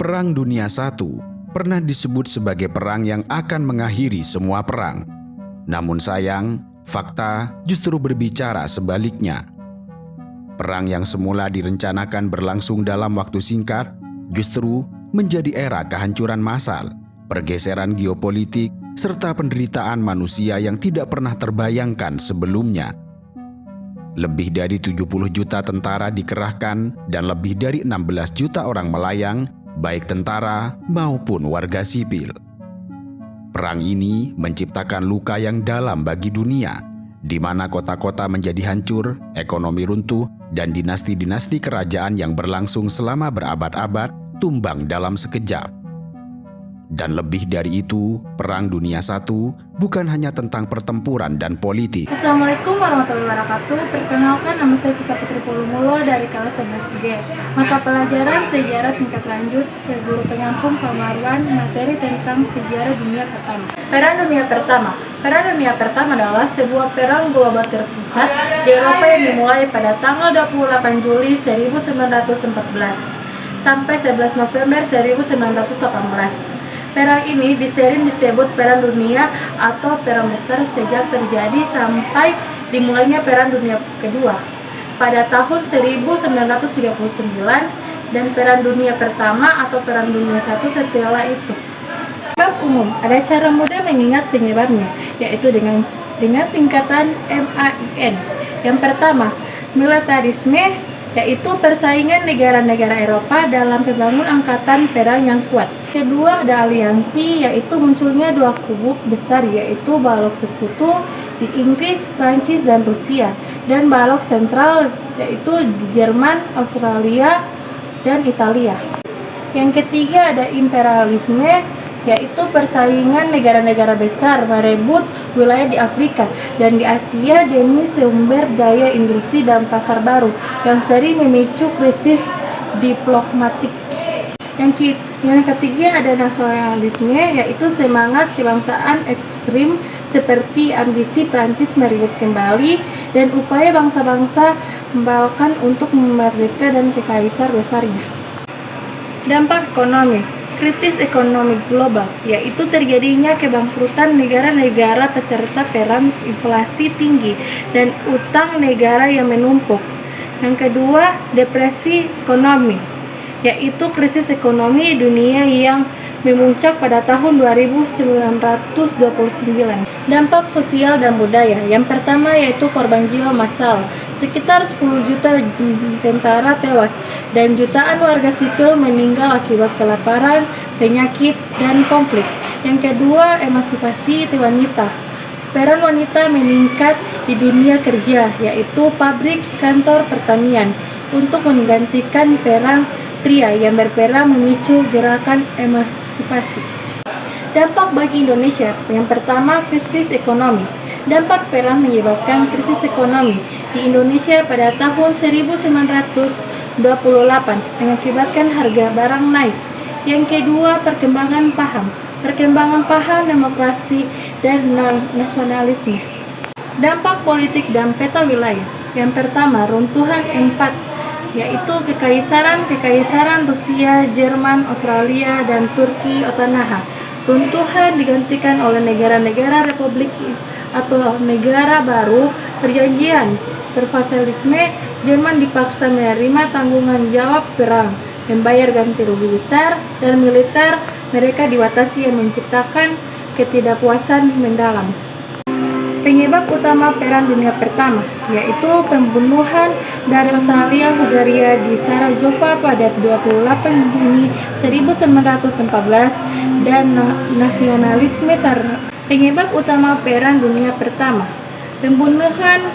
Perang Dunia I pernah disebut sebagai perang yang akan mengakhiri semua perang. Namun sayang, fakta justru berbicara sebaliknya. Perang yang semula direncanakan berlangsung dalam waktu singkat, justru menjadi era kehancuran massal, pergeseran geopolitik, serta penderitaan manusia yang tidak pernah terbayangkan sebelumnya. Lebih dari 70 juta tentara dikerahkan dan lebih dari 16 juta orang melayang, baik tentara maupun warga sipil. Perang ini menciptakan luka yang dalam bagi dunia, di mana kota-kota menjadi hancur, ekonomi runtuh, dan dinasti-dinasti kerajaan yang berlangsung selama berabad-abad tumbang dalam sekejap. Dan lebih dari itu, Perang Dunia I bukan hanya tentang pertempuran dan politik. Assalamualaikum warahmatullahi wabarakatuh. Perkenalkan, nama saya Fisa Putri Purumulo dari kelas 11G. Mata pelajaran sejarah tingkat lanjut, guru penyampung Pemaruan, materi tentang sejarah dunia pertama. Perang Dunia Pertama. Perang Dunia Pertama adalah sebuah perang global terpusat di Eropa yang dimulai pada tanggal 28 Juli 1914 sampai 11 November 1918. Perang ini sering disebut Perang Dunia atau Perang Besar sejak terjadi sampai dimulainya Perang Dunia Kedua pada tahun 1939 dan Perang Dunia Pertama atau Perang Dunia I setelah itu. Penyebab umum, ada cara mudah mengingat penyebabnya, yaitu dengan singkatan MAIN. Yang pertama, militarisme, yaitu persaingan negara-negara Eropa dalam membangun angkatan perang yang kuat. Kedua, ada aliansi, yaitu munculnya dua kubu besar, yaitu Balok Sekutu di Inggris, Prancis, dan Rusia, dan Balok Sentral, yaitu di Jerman, Australia, dan Italia. Yang ketiga, ada imperialisme, yaitu persaingan negara-negara besar merebut wilayah di Afrika dan di Asia demi sumber daya industri dan pasar baru yang sering memicu krisis diplomatik. Yang ketiga ada nasionalisme, yaitu semangat kebangsaan ekstrim seperti ambisi Prancis merebut kembali dan upaya bangsa-bangsa Balkan untuk merdeka dan kekaisar besarnya. Dampak ekonomi. Kritis ekonomi global, yaitu terjadinya kebangkrutan negara-negara peserta perang, inflasi tinggi, dan utang negara yang menumpuk. Yang kedua, depresi ekonomi, yaitu krisis ekonomi dunia yang memuncak pada tahun 1929. Dampak sosial dan budaya. Yang pertama yaitu korban jiwa massal. Sekitar 10 juta tentara tewas dan jutaan warga sipil meninggal akibat kelaparan, penyakit, dan konflik. Yang kedua, emansipasi wanita. Peran wanita meningkat di dunia kerja, yaitu pabrik, kantor, pertanian, untuk menggantikan peran pria yang berperang memicu gerakan emansipasi. Dampak bagi Indonesia. Yang pertama, krisis ekonomi. Dampak perang menyebabkan krisis ekonomi di Indonesia pada tahun 1928, mengakibatkan harga barang naik. Yang kedua, perkembangan paham demokrasi dan nasionalisme. Dampak politik dan peta wilayah. Yang pertama, runtuhan empat, yaitu kekaisaran Rusia, Jerman, Australia, dan Turki Otonoha. Runtuhan digantikan oleh negara-negara republik atau negara baru. Perjanjian Versailles, Jerman dipaksa menerima tanggungan jawab perang, membayar ganti rugi besar, dan militer mereka dibatasi yang menciptakan ketidakpuasan mendalam. Penyebab utama Perang Dunia Pertama, yaitu pembunuhan dari Australia Hungaria di Sarajevo pada 28 Juni 1914 dan nasionalisme Penyebab utama Perang Dunia Pertama, pembunuhan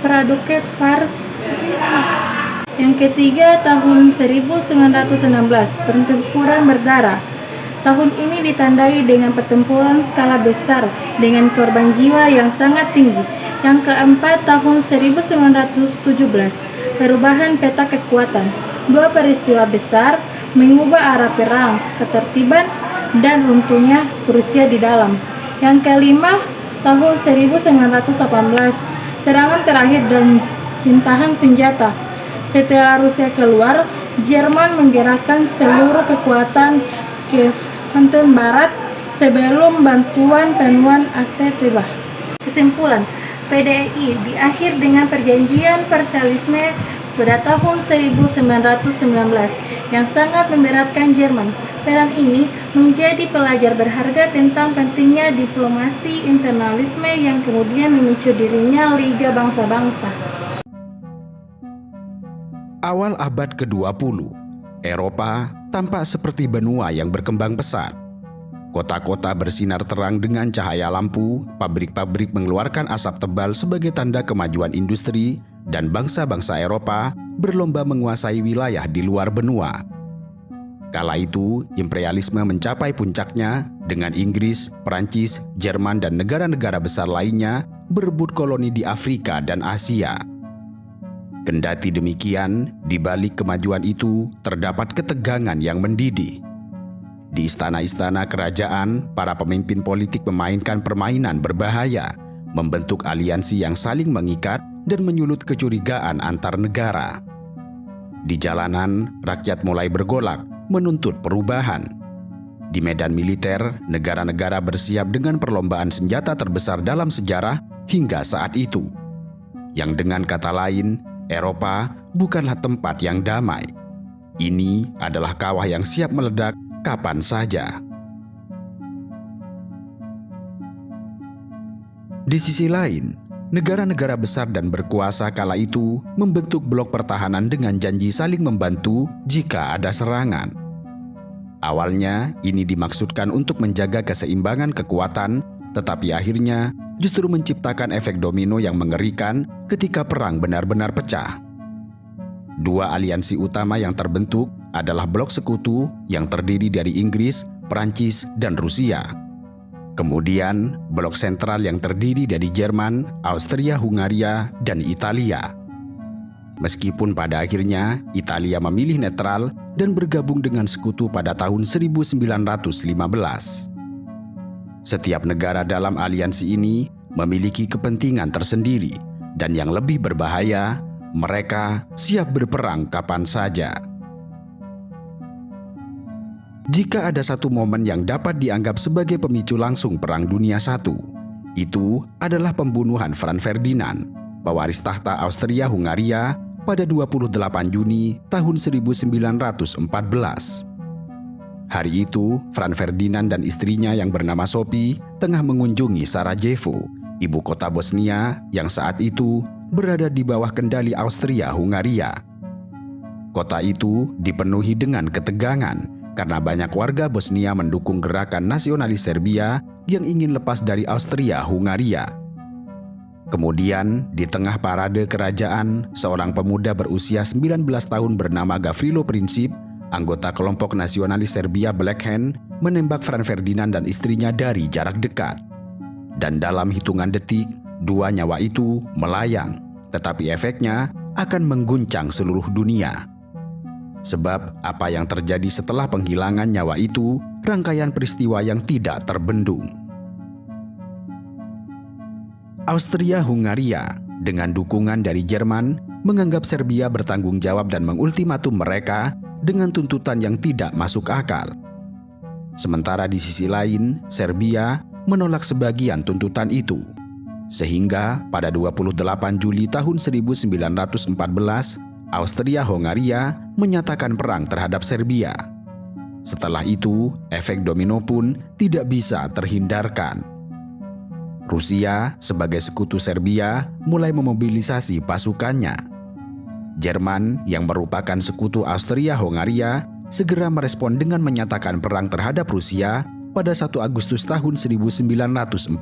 Praduket Fars. Yang ketiga, tahun 1916, pertempuran berdarah. Tahun ini ditandai dengan pertempuran skala besar dengan korban jiwa yang sangat tinggi. Yang keempat, tahun 1917, perubahan peta kekuatan. Dua peristiwa besar mengubah arah perang, ketertiban, dan runtuhnya Rusia di dalam. Yang kelima, tahun 1918, serangan terakhir dan hintahan senjata. Setelah Rusia keluar Jerman menggerakkan seluruh kekuatan ke Banten Barat sebelum bantuan penuan AC tiba. Kesimpulan, PDI di akhir dengan perjanjian Versailles pada tahun 1919 yang sangat memberatkan Jerman. Peran ini menjadi pelajar berharga tentang pentingnya diplomasi internasionalisme yang kemudian memicu dirinya Liga Bangsa-Bangsa. Awal abad ke-20, Eropa tampak seperti benua yang berkembang pesat. Kota-kota bersinar terang dengan cahaya lampu, pabrik-pabrik mengeluarkan asap tebal sebagai tanda kemajuan industri, dan bangsa-bangsa Eropa berlomba menguasai wilayah di luar benua. Kala itu, imperialisme mencapai puncaknya dengan Inggris, Perancis, Jerman, dan negara-negara besar lainnya berebut koloni di Afrika dan Asia. Kendati demikian, di balik kemajuan itu terdapat ketegangan yang mendidih. Di istana-istana kerajaan, para pemimpin politik memainkan permainan berbahaya, membentuk aliansi yang saling mengikat dan menyulut kecurigaan antar negara. Di jalanan, rakyat mulai bergolak, menuntut perubahan. Di medan militer, negara-negara bersiap dengan perlombaan senjata terbesar dalam sejarah hingga saat itu. Yang dengan kata lain, Eropa bukanlah tempat yang damai. Ini adalah kawah yang siap meledak kapan saja. Di sisi lain, negara-negara besar dan berkuasa kala itu membentuk blok pertahanan dengan janji saling membantu jika ada serangan. Awalnya, ini dimaksudkan untuk menjaga keseimbangan kekuatan, tetapi akhirnya justru menciptakan efek domino yang mengerikan ketika perang benar-benar pecah. Dua aliansi utama yang terbentuk adalah blok sekutu yang terdiri dari Inggris, Perancis, dan Rusia. Kemudian, blok sentral yang terdiri dari Jerman, Austria-Hungaria, dan Italia. Meskipun pada akhirnya Italia memilih netral dan bergabung dengan sekutu pada tahun 1915. Setiap negara dalam aliansi ini memiliki kepentingan tersendiri, dan yang lebih berbahaya, mereka siap berperang kapan saja. Jika ada satu momen yang dapat dianggap sebagai pemicu langsung Perang Dunia I, itu adalah pembunuhan Franz Ferdinand, pewaris tahta Austria-Hungaria pada 28 Juni tahun 1914. Hari itu, Franz Ferdinand dan istrinya yang bernama Sophie tengah mengunjungi Sarajevo, ibu kota Bosnia yang saat itu berada di bawah kendali Austria-Hungaria. Kota itu dipenuhi dengan ketegangan karena banyak warga Bosnia mendukung gerakan nasionalis Serbia yang ingin lepas dari Austria-Hungaria. Kemudian, di tengah parade kerajaan, seorang pemuda berusia 19 tahun bernama Gavrilo Princip, anggota kelompok nasionalis Serbia Black Hand, menembak Franz Ferdinand dan istrinya dari jarak dekat. Dan dalam hitungan detik, dua nyawa itu melayang, tetapi efeknya akan mengguncang seluruh dunia. Sebab apa yang terjadi setelah penghilangan nyawa itu, rangkaian peristiwa yang tidak terbendung. Austria-Hungaria dengan dukungan dari Jerman menganggap Serbia bertanggung jawab dan mengultimatum mereka dengan tuntutan yang tidak masuk akal. Sementara di sisi lain, Serbia menolak sebagian tuntutan itu. Sehingga pada 28 Juli tahun 1914, Austria-Hungaria menyatakan perang terhadap Serbia. Setelah itu, efek domino pun tidak bisa terhindarkan. Rusia sebagai sekutu Serbia mulai memobilisasi pasukannya. Jerman yang merupakan sekutu Austria-Hungaria segera merespon dengan menyatakan perang terhadap Rusia pada 1 Agustus tahun 1914.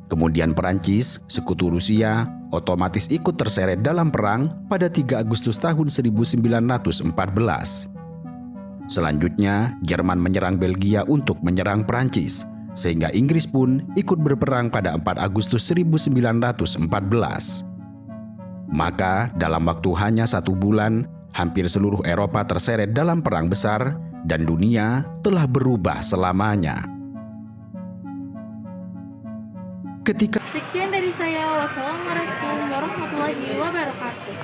Kemudian Perancis, sekutu Rusia, otomatis ikut terseret dalam perang pada 3 Agustus tahun 1914. Selanjutnya, Jerman menyerang Belgia untuk menyerang Perancis, sehingga Inggris pun ikut berperang pada 4 Agustus 1914. Maka dalam waktu hanya 1 bulan, hampir seluruh Eropa terseret dalam perang besar dan dunia telah berubah selamanya. Sekian dari saya. Wassalamualaikum warahmatullahi wabarakatuh.